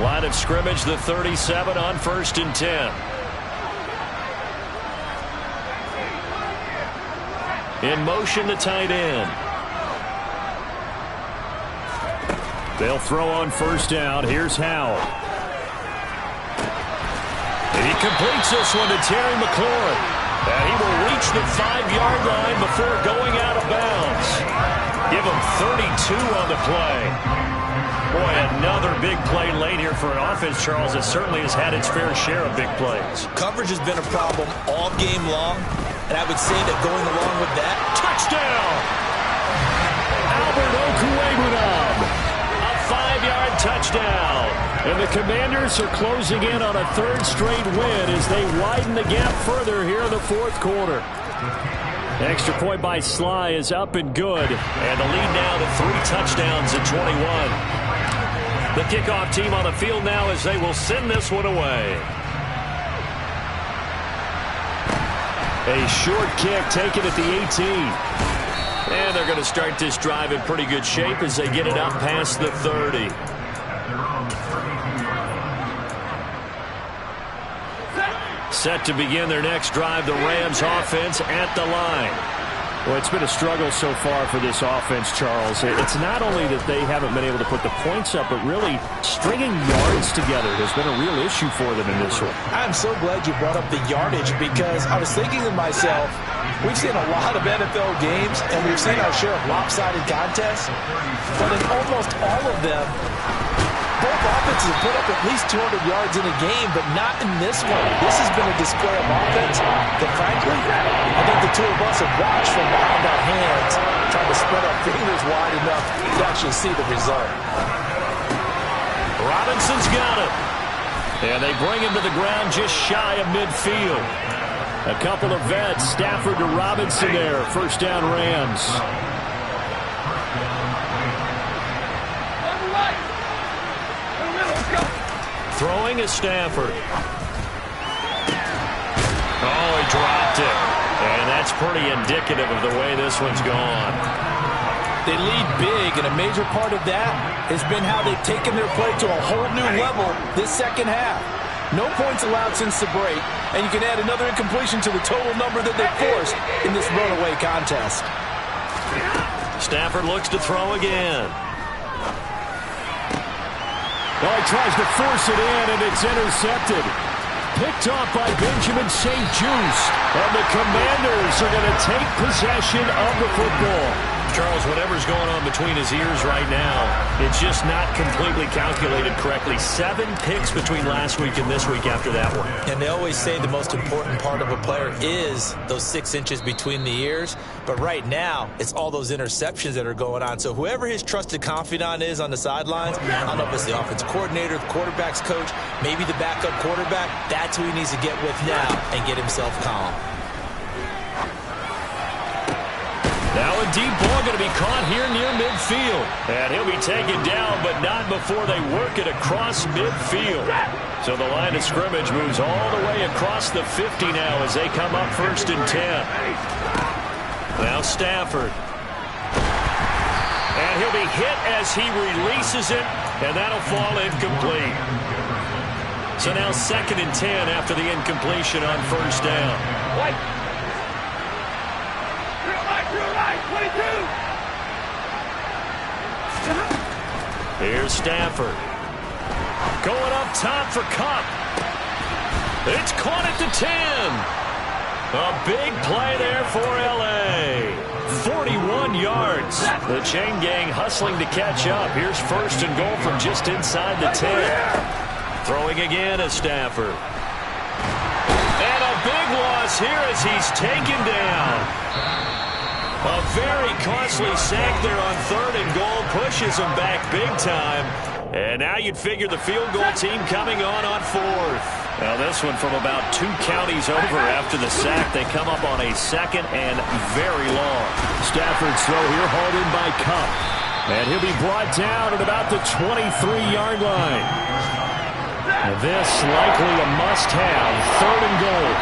Line of scrimmage, the 37 on 1st and 10. In motion, the tight end. They'll throw on 1st down. Here's Howell. And he completes this one to Terry McLaurin. And he will reach the 5-yard line before going out of bounds. Give him 32 on the play. Boy, another big play late here for an offense, Charles, that certainly has had its fair share of big plays.
Coverage has been a problem all game long, and I would say that going along with that,
touchdown! Albert Okwuegbunam, a 5-yard touchdown. And the Commanders are closing in on a 3rd straight win as they widen the gap further here in the 4th quarter. Extra point by Sly is up and good. And the lead now to 3 touchdowns at 21. The kickoff team on the field now as they will send this one away. A short kick taken at the 18. And they're going to start this drive in pretty good shape as they get it up past the 30. Set to begin their next drive, the Rams offense at the line. Well, it's been a struggle so far for this offense, Charles. It's not only that they haven't been able to put the points up, but really stringing yards together has been a real issue for them in this one.
I'm so glad you brought up the yardage because I was thinking to myself, we've seen a lot of NFL games and we've seen our share of lopsided contests, but in almost all of them, both offenses have put up at least 200 yards in a game, but not in this one. This has been a display of offense that, frankly, I think the two of us have watched from behind our hands, trying to spread our fingers wide enough to actually see the result.
Robinson's got it. And they bring him to the ground just shy of midfield. A couple of vets, Stafford to Robinson there. 1st down Rams. Throwing is Stafford. Oh, he dropped it. And that's pretty indicative of the way this one's gone.
They lead big, and a major part of that has been how they've taken their play to a whole new level this second half. No points allowed since the break, and you can add another incompletion to the total number that they forced in this runaway contest.
Stafford looks to throw again.
Well, he tries to force it in, and it's intercepted. Picked off by Benjamin St-Juste. And the Commanders are going to take possession of the football.
Charles, whatever's going on between his ears right now, it's just not completely calculated correctly. 7 picks between last week and this week after that one.
And they always say the most important part of a player is those 6 inches between the ears. But right now, it's all those interceptions that are going on. So whoever his trusted confidant is on the sidelines, I don't know if it's the offensive coordinator, the quarterback's coach, maybe the backup quarterback, that's who he needs to get with now and get himself calm.
Now a deep ball going to be caught here near midfield. And he'll be taken down, but not before they work it across midfield. So the line of scrimmage moves all the way across the 50 now as they come up 1st and 10. Now Stafford. And he'll be hit as he releases it, and that'll fall incomplete. So now 2nd and 10 after the incompletion on 1st down. What? Here's Stafford. Going up top for Kupp. It's caught at the 10. A big play there for L.A. 41 yards. The chain gang hustling to catch up. Here's 1st and goal from just inside the 10. Throwing again as Stafford. And a big loss here as he's taken down. A very costly sack there on 3rd and goal. Pushes him back big time. And now you'd figure the field goal team coming on 4th. Now this one from about 2 counties over after the sack. They come up on a 2nd and very long.
Stafford's throw here hauled in by Kupp. And he'll be brought down at about the 23-yard line. And this likely a must-have. 3rd and goal.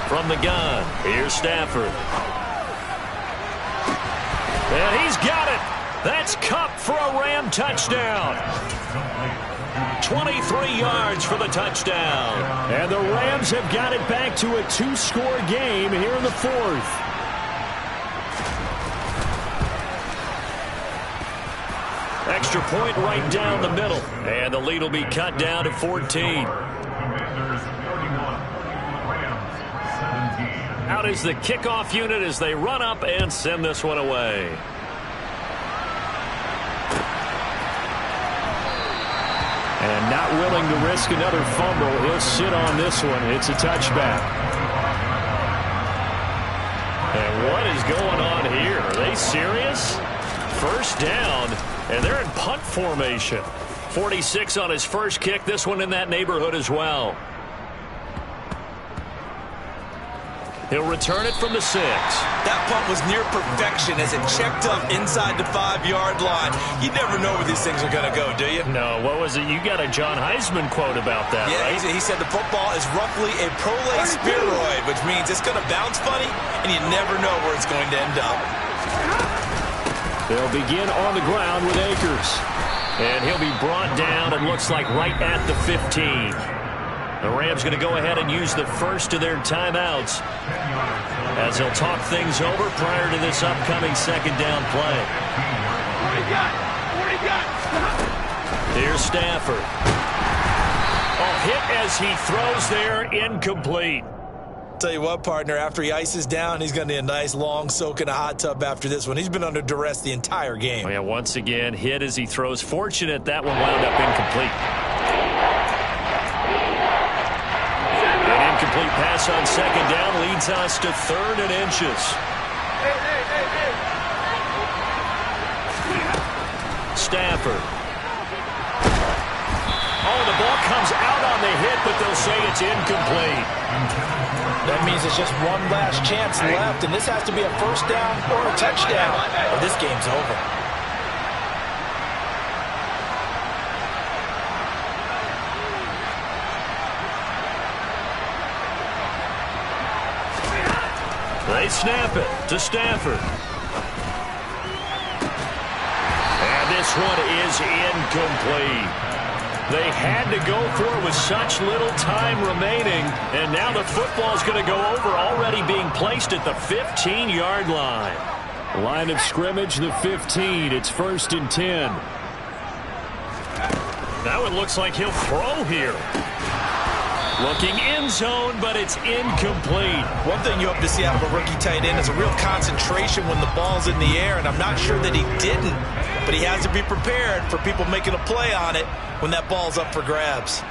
From the gun, here's Stafford. And he's got it. That's Kupp for a Ram touchdown. 23 yards for the touchdown.
And the Rams have got it back to a 2-score game here in the 4th.
Extra point right down the middle. And the lead will be cut down to 14. Out is the kickoff unit as they run up and send this one away.
And not willing to risk another fumble, he'll sit on this one. It's a touchback.
And what is going on here? Are they serious? 1st down, and they're in punt formation. 46 on his first kick. This one in that neighborhood as well. He'll return it from the 6.
That punt was near perfection as it checked up inside the 5-yard line. You never know where these things are going to go, do you?
No, what was it? You got a John Heisman quote about that, right?
He said the football is roughly a prolate spheroid, which means it's going to bounce funny, and you never know where it's going to end up.
They'll begin on the ground with Akers.
And he'll be brought down, and looks like right at the 15. The Rams going to go ahead and use the first of their timeouts as they'll talk things over prior to this upcoming 2nd down play. Here's Stafford. A hit as he throws there, incomplete.
Tell you what, partner, after he ices down, he's going to need a nice long soak in a hot tub after this one. He's been under duress the entire game.
Oh, yeah, once again, hit as he throws. Fortunate that one wound up incomplete. Complete pass on 2nd down leads us to 3rd and inches. Stafford. Oh, the ball comes out on the hit, but they'll say it's incomplete.
That means it's just one last chance left, and this has to be a 1st down or a touchdown, or this game's over.
They snap it to Stafford. And this one is incomplete. They had to go for it with such little time remaining, and now the football is going to go over, already being placed at the 15-yard line. Line of scrimmage, the 15. It's 1st and 10. Now it looks like he'll throw here. Looking end zone, but it's incomplete.
One thing you hope to see out of a rookie tight end is a real concentration when the ball's in the air, and I'm not sure that he didn't, but he has to be prepared for people making a play on it when that ball's up for grabs.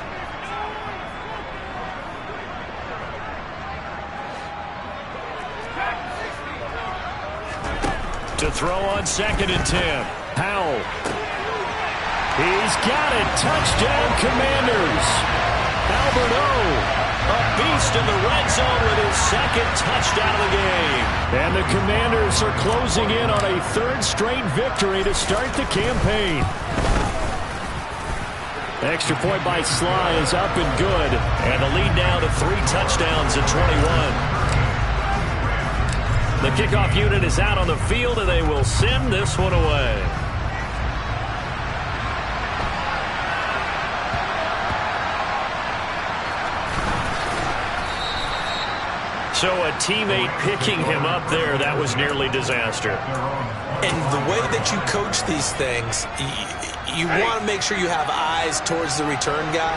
To throw on 2nd and 10. Powell. He's got it. Touchdown, Commanders. Albert O, a beast in the red zone with his 2nd touchdown of the game. And the Commanders are closing in on a 3rd straight victory to start the campaign. Extra point by Sly is up and good. And the lead now to 3 touchdowns at 21. The kickoff unit is out on the field, and they will send this one away. So a teammate picking him up there, that was nearly disaster.
And the way that you coach these things, you want to make sure you have eyes towards the return guy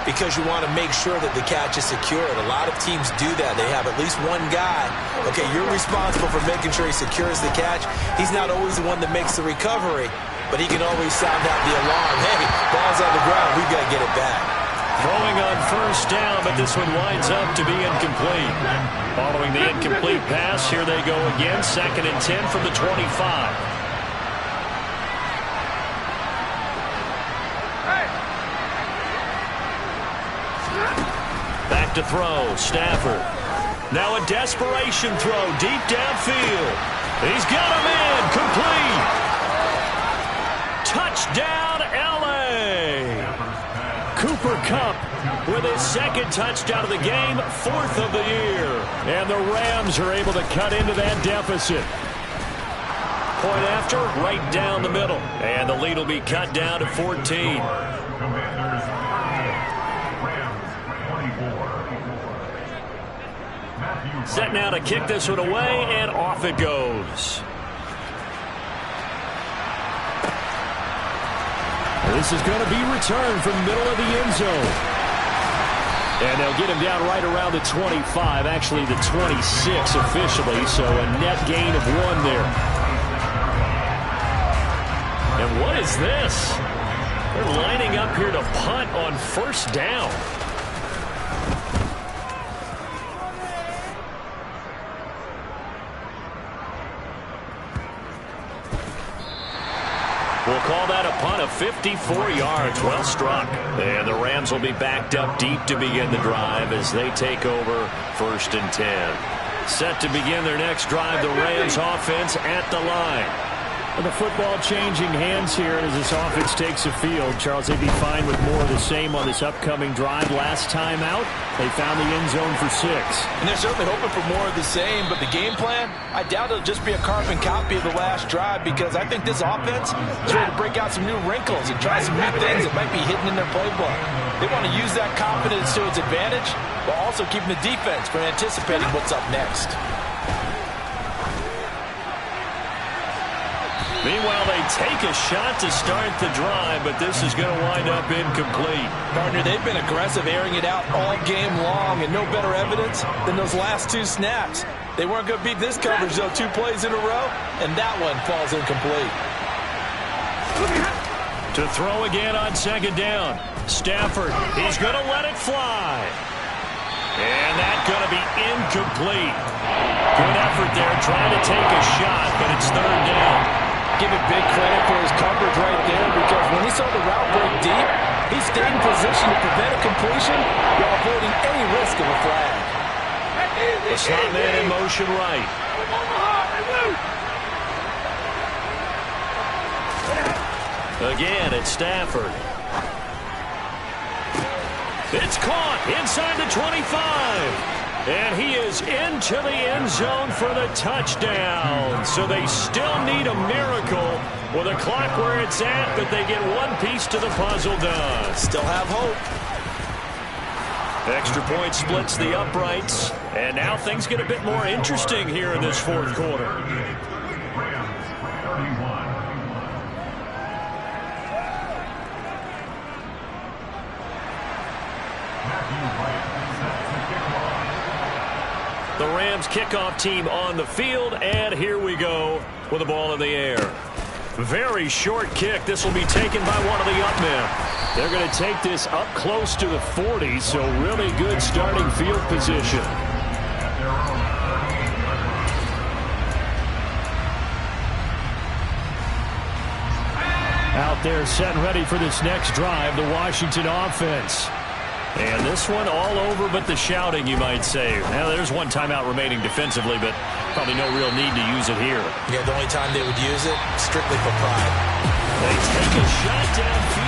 because you want to make sure that the catch is secured. A lot of teams do that. They have at least one guy. Okay, you're responsible for making sure he secures the catch. He's not always the one that makes the recovery, but he can always sound out the alarm. Hey, ball's on the ground. We've got to get it back.
Throwing on 1st down, but this one winds up to be incomplete. Following the incomplete pass, here they go again. 2nd and 10 from the 25. Back to throw, Stafford. Now a desperation throw deep downfield. He's got him in, complete. Touchdown, L.A. Cooper Kupp with his 2nd touchdown of the game, 4th of the year. And the Rams are able to cut into that deficit. Point after, right down the middle. And the lead will be cut down to 14. Set now to kick this one away, and off it goes. This is going to be returned from the middle of the end zone. And they'll get him down right around the 25, actually the 26 officially, so a net gain of 1 there. And what is this? They're lining up here to punt on 1st down. We'll call that a punt of 54 yards. Well struck. And the Rams will be backed up deep to begin the drive as they take over 1st and 10. Set to begin their next drive, the Rams offense at the line. And the football changing hands here as this offense takes the field. Charles, they'd be fine with more of the same on this upcoming drive. Last time out, they found the end zone for 6.
And they're certainly hoping for more of the same, but the game plan, I doubt it'll just be a carbon copy of the last drive because I think this offense is ready to break out some new wrinkles and try some new things that might be hidden in their playbook. They want to use that confidence to its advantage while also keeping the defense from anticipating what's up next.
Meanwhile, they take a shot to start the drive, but this is going to wind up incomplete.
Partner, they've been aggressive, airing it out all game long, and no better evidence than those last 2 snaps. They weren't going to beat this coverage, though, 2 plays in a row, and that one falls incomplete.
To throw again on 2nd down. Stafford, he's going to let it fly. And that's going to be incomplete. Good effort there, trying to take a shot, but it's 3rd down.
Give it big credit for his coverage right there because when he saw the route break deep, he stayed in position to prevent a completion while avoiding any risk of a flag.
The slot man in motion right. Again, it's Stafford. It's caught inside the 25.
And he is into the end zone for the touchdown. So they still need a miracle with a clock where it's at, but they get one piece to the puzzle done.
Still have hope.
Extra point splits the uprights. And now things get a bit more interesting here in this fourth quarter. The Rams kickoff team on the field, and here we go with the ball in the air. Very short kick. This will be taken by one of the up men. They're going to take this up close to the 40, so really good starting field position. Out there set and ready for this next drive, the Washington offense. And this one all over but the shouting, you might say. Now, there's one timeout remaining defensively, but probably no real need to use it here.
Yeah, the only time they would use it, strictly for pride.
They take a shot downfield.